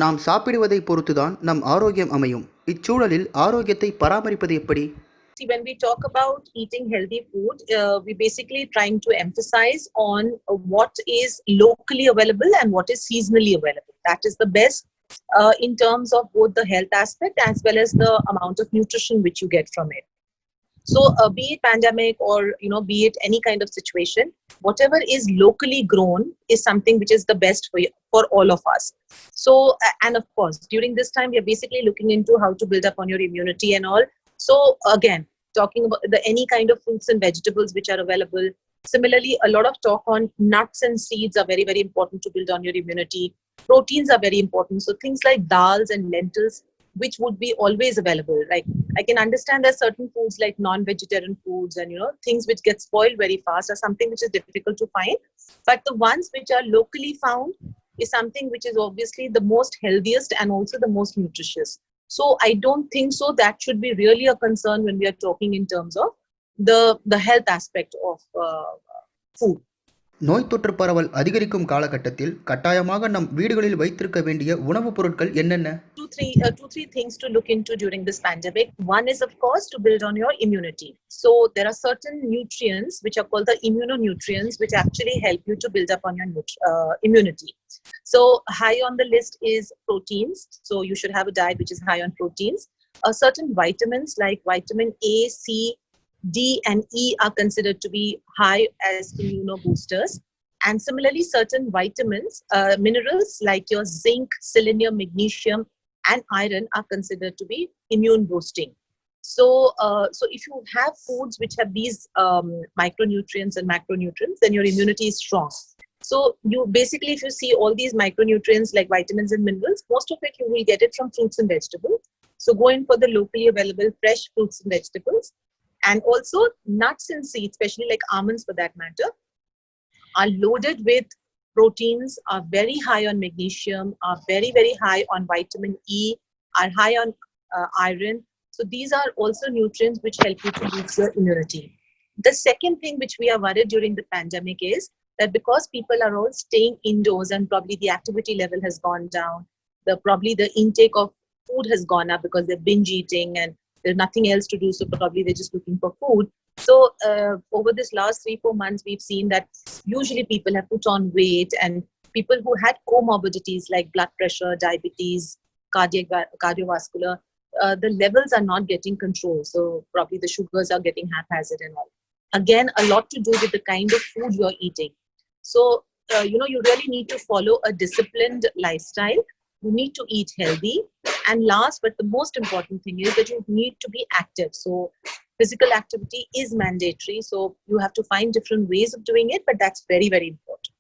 நாம் சாப்பிடுவதை பொறுத்துதான் நம் ஆரோக்கியம் அமையும். இச்சூழலில் ஆரோக்கியத்தை பராமரிப்பது எப்படி? See, when we talk about eating healthy food, we basically trying to emphasize on what is locally available and what is seasonally available. That is the best in terms of both the health aspect as well as the amount of nutrition which you get from it. So be it pandemic or be it any kind of situation, whatever is locally grown is something which is the best for all of us. So and of course during this time we are basically looking into how to build up on your immunity and all. So again, talking about any kind of fruits and vegetables which are available. Similarly, a lot of talk on nuts and seeds are very, very important to build on your immunity. Proteins are very important. So things like dals and lentils, which would be always available. Like I can understand there's certain foods like non-vegetarian foods and things which get spoiled very fast are something which is difficult to find. But the ones which are locally found is something which is obviously the most healthiest and also the most nutritious. So I don't think so that should be really a concern when we are talking in terms of the health aspect of food. நோய் தொற்று பரவல் அதிகரிக்கும் காலகட்டத்தில் கட்டாயமாக நம் வீடுகளில் வைத்திருக்க வேண்டிய உணவுப் பொருட்கள் என்னென்ன? Two, three things to look into during this pandemic. One is, of course, to build on your immunity. So there are certain nutrients which are called the immunonutrients, which actually help you to build up on your immunity. So high on the list is proteins. So you should have a diet which is high on proteins. Certain vitamins like vitamin A, C, D and E are considered to be high as immunoboosters. And similarly, certain vitamins, minerals like your zinc, selenium, magnesium, and iron are considered to be immune boosting. So, so if you have foods which have these micronutrients and macronutrients, then your immunity is strong. So you basically, if you see all these micronutrients like vitamins and minerals, most of it you will get it from fruits and vegetables. So go in for the locally available fresh fruits and vegetables. And also nuts and seeds, especially like almonds for that matter, are loaded with proteins, are very high on magnesium, are very, very high on vitamin E, are high on iron. So these are also nutrients which help you to boost your immunity. The second thing which we are worried during the pandemic is that because people are all staying indoors and probably the activity level has gone down, probably the intake of food has gone up because they're binge eating and there's nothing else to do, so probably they're just looking for food. So over this last 3-4 months, we've seen that usually people have put on weight, and people who had comorbidities like blood pressure, diabetes, cardiovascular, the levels are not getting controlled. So probably the sugars are getting haphazard and all. Again, a lot to do with the kind of food you're eating. So, you really need to follow a disciplined lifestyle. You need to eat healthy. And last, but the most important thing is that you need to be active. So physical activity is mandatory. So you have to find different ways of doing it, but that's very, very important.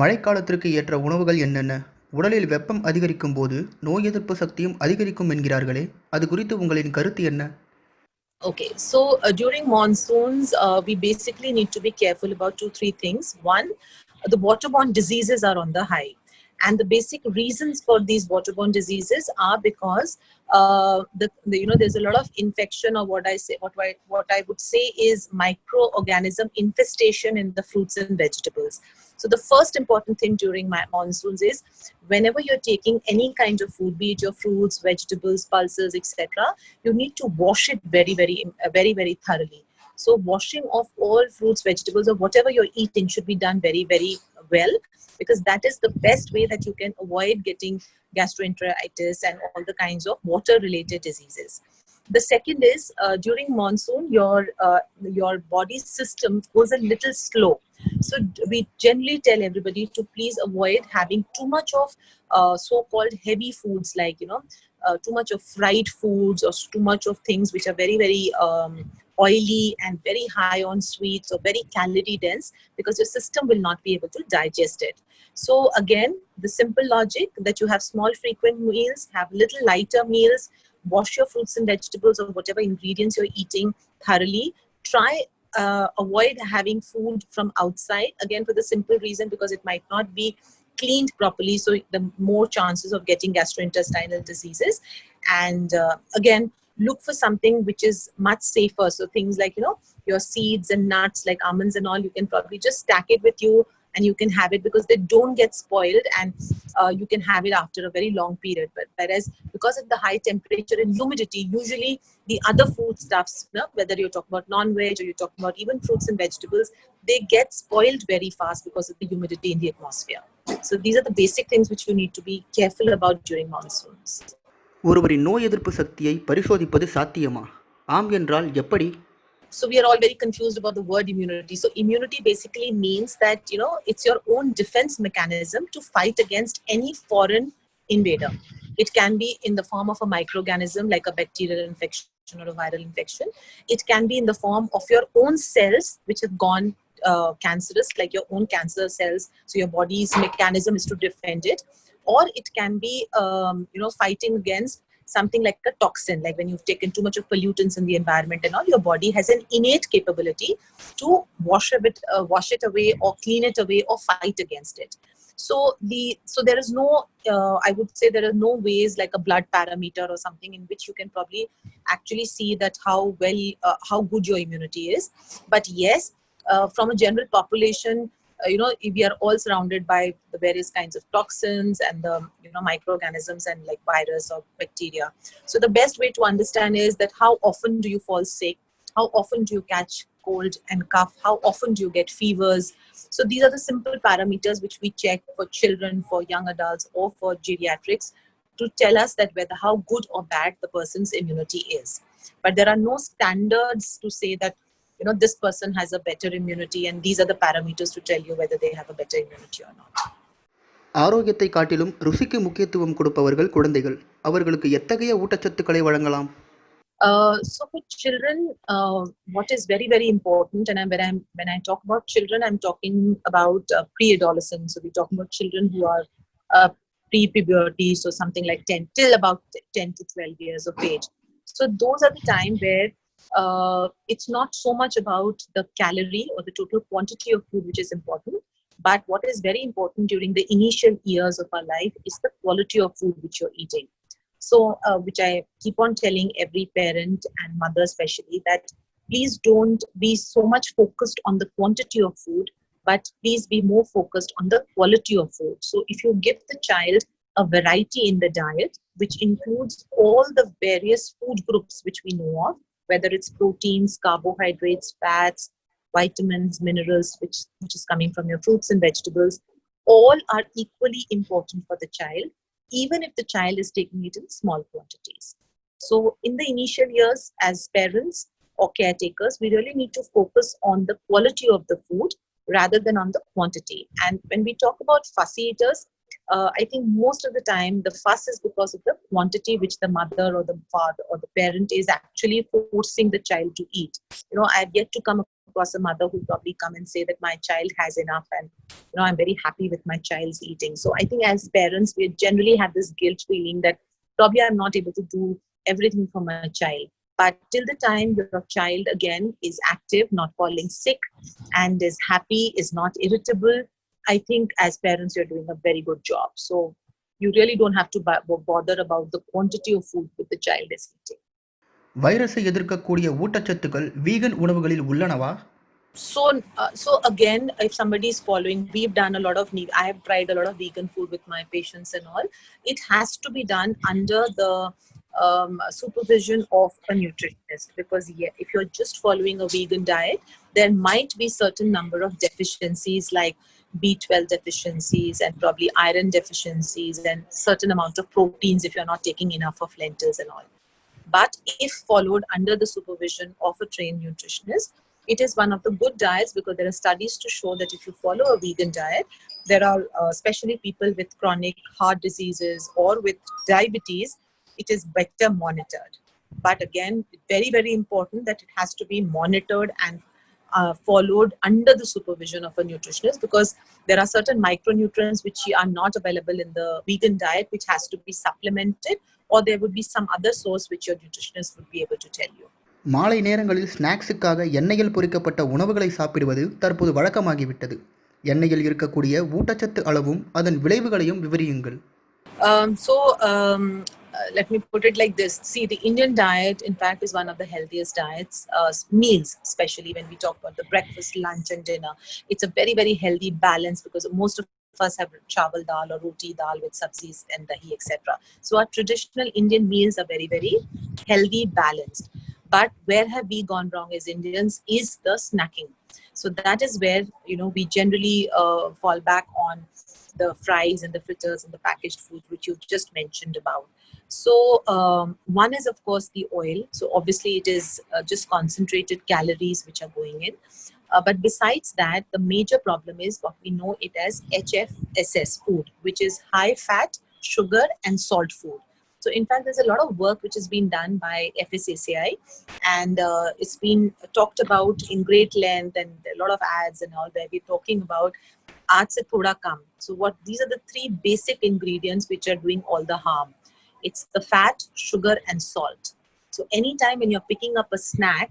மழைக்காலத்திற்கு ஏற்ற உணவுகள் என்னென்ன? உடலில் வெப்பம் அதிகரிக்கும் போது நோய் எதிர்ப்பு சக்தியும் அதிகரிக்கும் என்கிறார்களே, அது குறித்து உங்களின் கருத்து என்ன? Okay, so during monsoons, we basically need to be careful about 2-3 things. One, the waterborne diseases are on the high. And the basic reasons for these waterborne diseases are because there's a lot of infection, or what I would say is microorganism infestation in the fruits and vegetables. So the first important thing during monsoons is whenever you're taking any kind of food, be it your fruits, vegetables, pulses, etc., you need to wash it very, very, very, very thoroughly. So washing of all fruits, vegetables, or whatever you're eating should be done very, very well, because that is the best way that you can avoid getting gastroenteritis and all the kinds of water-related diseases. The second is during monsoon, your body system goes a little slow. So we generally tell everybody to please avoid having too much of so-called heavy foods, like too much of fried foods or too much of things which are very, very oily and very high on sweets or very calorie dense, because your system will not be able to digest it. So again, the simple logic that you have small frequent meals, have little lighter meals, wash your fruits and vegetables or whatever ingredients you're eating thoroughly. Try avoid having food from outside, again for the simple reason because it might not be cleaned properly, so the more chances of getting gastrointestinal diseases. And again, look for something which is much safer. So things like your seeds and nuts like almonds and all, you can probably just stack it with you and you can have it because they don't get spoiled, and you can have it after a very long period. But whereas because of the high temperature and humidity, usually the other foodstuffs, whether you're talking about non-veg or you're talking about even fruits and vegetables, they get spoiled very fast because of the humidity in the atmosphere. So these are the basic things which you need to be careful about during monsoons. ஒருவரின் நோய் எதிர்ப்பு சக்தியை பரிசோதிப்பது சாத்தியமா? ஆம் என்றால் எப்படி? So we are all very confused about the word immunity. So immunity basically means that, it's your own defense mechanism to fight against any foreign invader. It can be in the form of a microorganism like a bacterial infection or a viral infection. It can be in the form of your own cells which have gone cancerous, like your own cancer cells. So your body's mechanism is to defend it. Or it can be, fighting against something like a toxin, like when you've taken too much of pollutants in the environment and all, your body has an innate capability to wash it away or clean it away or fight against it. So there is no, I would say there are no ways like a blood parameter or something in which you can probably actually see that how good your immunity is. But yes, from a general population, we are all surrounded by the various kinds of toxins and the microorganisms and like virus or bacteria. So the best way to understand is that how often do you fall sick, how often do you catch cold and cough, how often do you get fevers. So these are the simple parameters which we check for children, for young adults, or for geriatrics to tell us that whether how good or bad the person's immunity is. But there are no standards to say that this person has a better immunity and these are the parameters to tell you whether they have a better immunity or not. ஆரோக்கியத்தை காட்டிலும் ருசிக்கு முக்கியத்துவம் கொடுப்பவர்கள் குழந்தைகள். அவர்களுக்கு எத்தகைய ஊட்டச்சத்துக்களை வழங்கலாம்? So for children, what is very, very important, and when I talk about children, I'm talking about pre-adolescents. So we're talking about children who are pre-puberty, so something like 10 till about 10 to 12 years of age. So those are the time where it's not so much about the calorie or the total quantity of food which is important, but what is very important during the initial years of our life is the quality of food which you're eating. So which I keep on telling every parent and mother especially, that please don't be so much focused on the quantity of food, but please be more focused on the quality of food. So if you give the child a variety in the diet, which includes all the various food groups which we know of, whether it's proteins, carbohydrates, fats, vitamins, minerals, which is coming from your fruits and vegetables, all are equally important for the child, even if the child is taking it in small quantities. So in the initial years, as parents or caretakers, we really need to focus on the quality of the food rather than on the quantity. And when we talk about fussy eaters, I think most of the time the fuss is because of the quantity which the mother or the father or the parent is actually forcing the child to eat. I've yet to come across a mother who probably come and say that my child has enough and I'm very happy with my child's eating. So I think as parents, we generally have this guilt feeling that probably I'm not able to do everything for my child. But till the time your child again is active, not falling sick, and is happy, is not irritable, I think as parents you're doing a very good job. So you really don't have to bother about the quantity of food that the child is eating. வைரஸை எதிர்க்கக்கூடிய ஊட்டச்சத்துக்கள் vegan உணவுகளில் உள்ளனவா? So again, if somebody is following, I have tried a lot of vegan food with my patients and all. It has to be done under the supervision of a nutritionist, because if you're just following a vegan diet, there might be certain number of deficiencies like B12 deficiencies and probably iron deficiencies and certain amount of proteins if you're not taking enough of lentils and all. But if followed under the supervision of a trained nutritionist, it is one of the good diets, because there are studies to show that if you follow a vegan diet, there are especially people with chronic heart diseases or with diabetes, it is better monitored. But again, very, very important that it has to be monitored and followed under the supervision of a nutritionist, because there are certain micronutrients which are not available in the vegan diet, which has to be supplemented, or there would be some other source which your nutritionist would be able to tell you. மாலை நேரங்களில் ஸ்நாக்ஸுக்காக எண்ணெயில் பொரிக்கப்பட்ட உணவுகளை சாப்பிடுவது தற்போது வழக்கமாகிவிட்டது. எண்ணெயில் இருக்கக்கூடிய ஊட்டச்சத்து அளவும் அதன் விளைவுகளையும் விவரியுங்கள். let me put it like this. See, the Indian diet, in fact, is one of the healthiest diets, meals, especially when we talk about the breakfast, lunch, and dinner. It's a very, very healthy balance because most of us have chawal dal or roti dal with sabzis and dahi, etc. So our traditional Indian meals are very, very healthy, balanced. But where have we gone wrong as Indians is the snacking. So that is where, we generally fall back on the fries and the fritters and the packaged food, which you just mentioned about. So one is, of course, the oil. So obviously it is just concentrated calories which are going in. But besides that, the major problem is what we know it as HFSS food, which is high fat, sugar, and salt food. So in fact, there's a lot of work which has been done by FSACI, and it's been talked about in great length, and a lot of ads and all where we're talking about aaj se thoda kam. So what these are the three basic ingredients which are doing all the harm. It's the fat, sugar, and salt. So anytime when you're picking up a snack,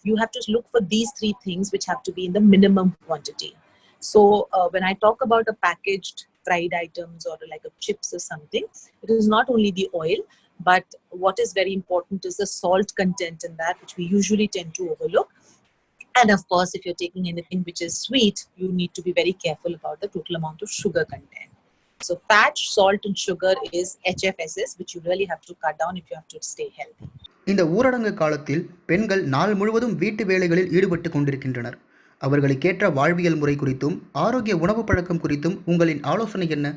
you have to look for these three things which have to be in the minimum quantity. So when I talk about a packaged fried items or like a chips or something, it is not only the oil, but what is very important is the salt content in that, which we usually tend to overlook. And of course, if you're taking anything which is sweet, you need to be very careful about the total amount of sugar content. So fat, salt, and sugar is HFSS, which you really have to cut down if you have to stay healthy. இந்த ஊரடங்கு காலத்தில் பெண்கள் நாள் முழுவதும் வீட்டு வேலைகளில் ஈடுபட்டு கொண்டிருக்கின்றனர். அவர்களுக்கேற்ற வாழ்வியல் முறை குறித்தும் ஆரோக்கிய உணவு பழக்கம் குறித்தும் உங்களின் ஆலோசனை என்ன?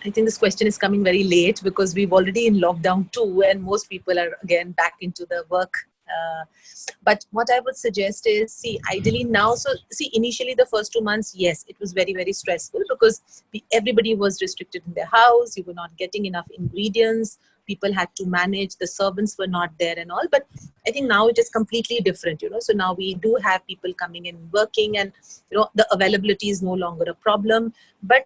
I think this question is coming very late because we've already in lockdown too, and most people are again back into the work. But what I would suggest is, see, ideally now, so see, initially the first 2 months, yes, it was very, very stressful because everybody was restricted in their house. You were not getting enough ingredients. People had to manage. The servants were not there and all. But I think now it is completely different, So now we do have people coming in working, and the availability is no longer a problem. But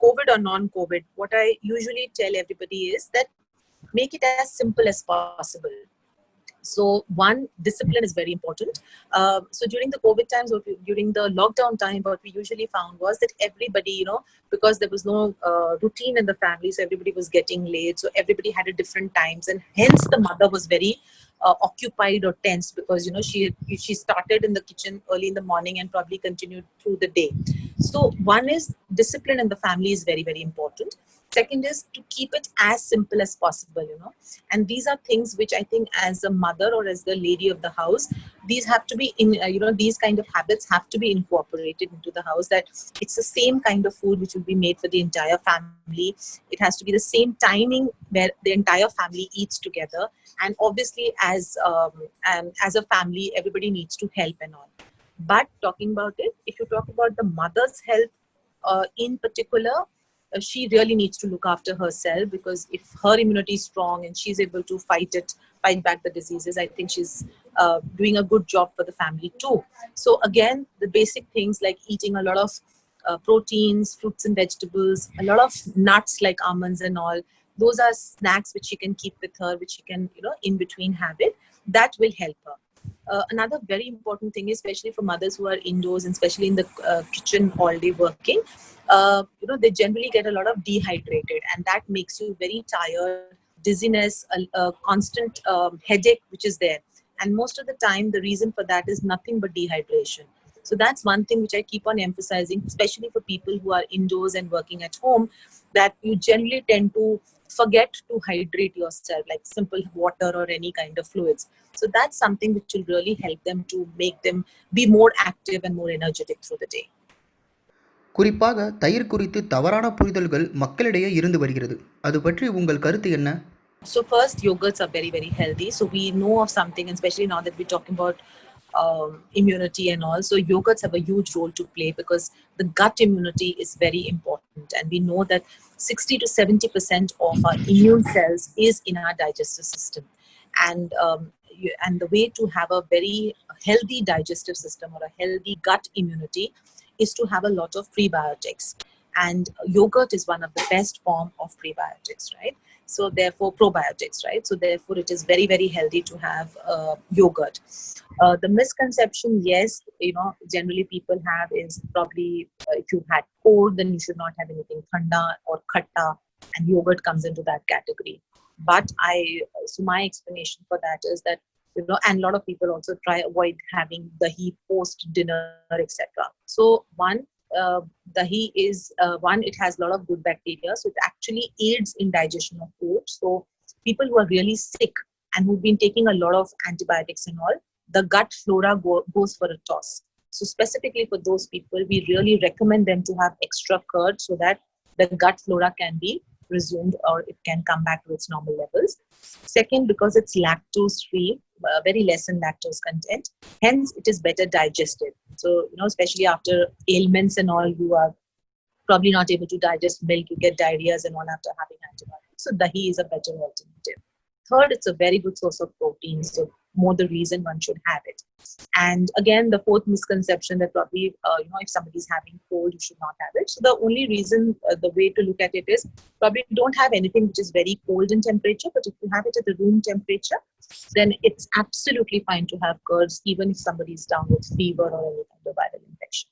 COVID or non-COVID, what I usually tell everybody is that make it as simple as possible. So one, discipline is very important. So during the COVID times or during the lockdown time, what we usually found was that everybody, because there was no routine in the family, so everybody was getting late. So everybody had a different times, and hence the mother was very occupied or tense because she started in the kitchen early in the morning and probably continued through the day. So one is discipline in the family is very, very important. Second is to keep it as simple as possible, and these are things which I think as a mother or as the lady of the house, these have to be in, these kind of habits have to be incorporated into the house, that it's the same kind of food which will be made for the entire family. It has to be the same timing where the entire family eats together. And obviously as a family, everybody needs to help and all. But talking about it, if you talk about the mother's health in particular, she really needs to look after herself, because if her immunity is strong and she's able to fight back the diseases, I think she's doing a good job for the family too. So again, the basic things like eating a lot of proteins, fruits and vegetables, a lot of nuts like almonds and all, those are snacks which she can keep with her, which she can, in between have it. That will help her. Another very important thing, especially for mothers who are indoors and especially in the kitchen all day working, they generally get a lot of dehydrated, and that makes you very tired, dizziness, a constant headache which is there. And most of the time, the reason for that is nothing but dehydration. So that's one thing which I keep on emphasizing, especially for people who are indoors and working at home, that you generally tend to forget to hydrate yourself, like simple water or any kind of fluids. So that's something which will really help them to make them be more active and more energetic through the day. குறிப்பாக தயிர் குறித்து தவறான புரிதல்கள் மக்களிடையே இருந்து வருகிறது. அது பற்றி உங்கள் கருத்து என்ன? So first, yogurts are very, very healthy. So we know of something, and especially now that we're talking about immunity and all. So yogurts have a huge role to play because the gut immunity is very important. And we know that 60 to 70% of our immune cells is in our digestive system. And the way to have a very healthy digestive system or a healthy gut immunity is to have a lot of prebiotics. And yogurt is one of the best form of prebiotics, right? So therefore, probiotics, right? So therefore, it is very, very healthy to have yogurt. The misconception, yes, generally people have is probably if you've had cold, then you should not have anything thanda or khatta. and yogurt comes into that category. But so my explanation for that is that, and a lot of people also try avoid having dahi post dinner, etc. So uh, dahi is one, it has a lot of good bacteria, so it actually aids in digestion of food. So people who are really sick and who've been taking a lot of antibiotics and all, the gut flora goes for a toss. So specifically for those people, we really recommend them to have extra curd so that the gut flora can be resumed or it can come back to its normal levels. Second, because it's lactose free, very less in lactose content, hence it is better digested. So, especially after ailments and all, you are probably not able to digest milk, you get diarrheas and all after having antibiotics. So dahi is a better alternative. Third, it's a very good source of protein, so more the reason one should have it. And again, the fourth misconception that probably, if somebody's having cold, you should not have it. So the only reason, the way to look at it is probably don't have anything which is very cold in temperature, but if you have it at the room temperature, then it's absolutely fine to have curds, even if somebody's down with fever or any kind of viral infection.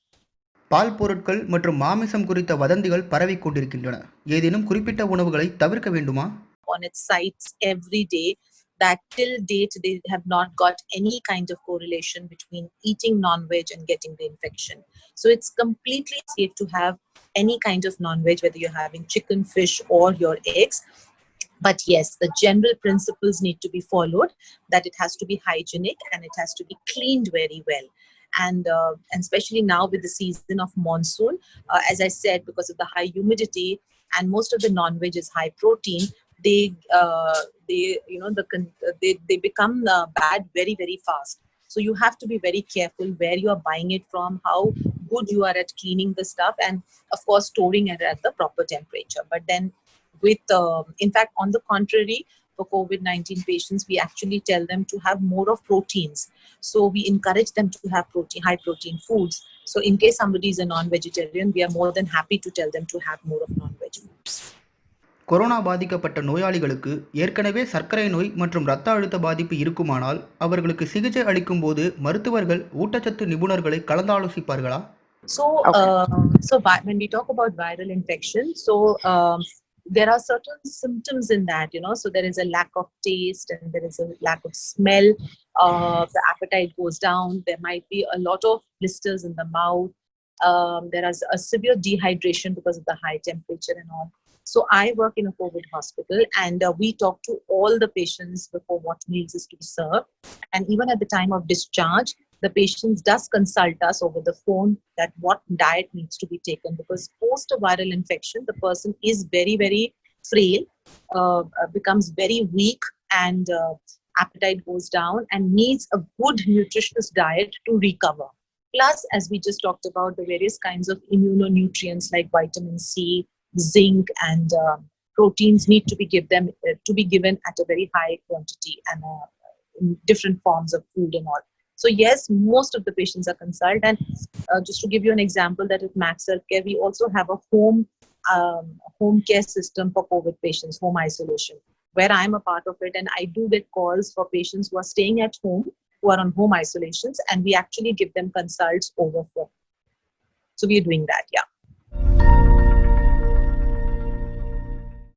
பால் பொருட்கள் மற்றும் மாமிசம் குறித்த வதந்திகள் பரவிக் கொண்டிருக்கின்றன. ஏதேனும் குறிப்பிட்ட உணவுகளை தவிர்க்க வேண்டுமா? On its sites every day that till date they have not got any kind of correlation between eating non-veg and getting the infection. So it's completely safe to have any kind of non-veg, whether you're having chicken, fish or your eggs. But yes, the general principles need to be followed, that it has to be hygienic and it has to be cleaned very well. And especially now with the season of monsoon, as I said, because of the high humidity and most of the non-veg is high protein, they become bad very, very fast. So you have to be very careful where you are buying it from, how good you are at cleaning the stuff, and of course storing it at the proper temperature. But then in fact, on the contrary, for COVID-19 patients, we actually tell them to have more of proteins. So we encourage them to have high protein foods. So in case somebody is a non-vegetarian, we are more than happy to tell them to have more of non-veg foods. Corona பாதிக்கப்பட்ட நோயாளிகளுக்கு ஏற்கனவே சர்க்கரை நோய் மற்றும் இரத்த அழுத்த பாதிப்பு இருக்குமானால் அவர்களுக்கு சிகிச்சை அளிக்கும் போது மருத்துவர்கள் ஊட்டச்சத்து நிபுணர்களை கலந்தாலோசிப்பார்களா? So when we talk about viral infection, there are certain symptoms in that, so there is a lack of taste and there is a lack of smell. The appetite goes down. There might be a lot of blisters in the mouth. There is a severe dehydration because of the high temperature and all. So I work in a COVID hospital and we talk to all the patients before what meals is to be served. And even at the time of discharge, the patients does consult us over the phone that what diet needs to be taken, because post a viral infection, the person is very, very frail, becomes very weak and appetite goes down and needs a good nutritionist diet to recover. Plus, as we just talked about, the various kinds of immunonutrients like vitamin C, zinc and proteins need to be given at a very high quantity and in different forms of food and all. So yes, most of the patients are consulted. And just to give you an example, that at Max Healthcare, we also have a home care system for COVID patients, home isolation, where I'm a part of it. And I do get calls for patients who are staying at home, who are on home isolations, and we actually give them consults over phone. So we are doing that, yeah.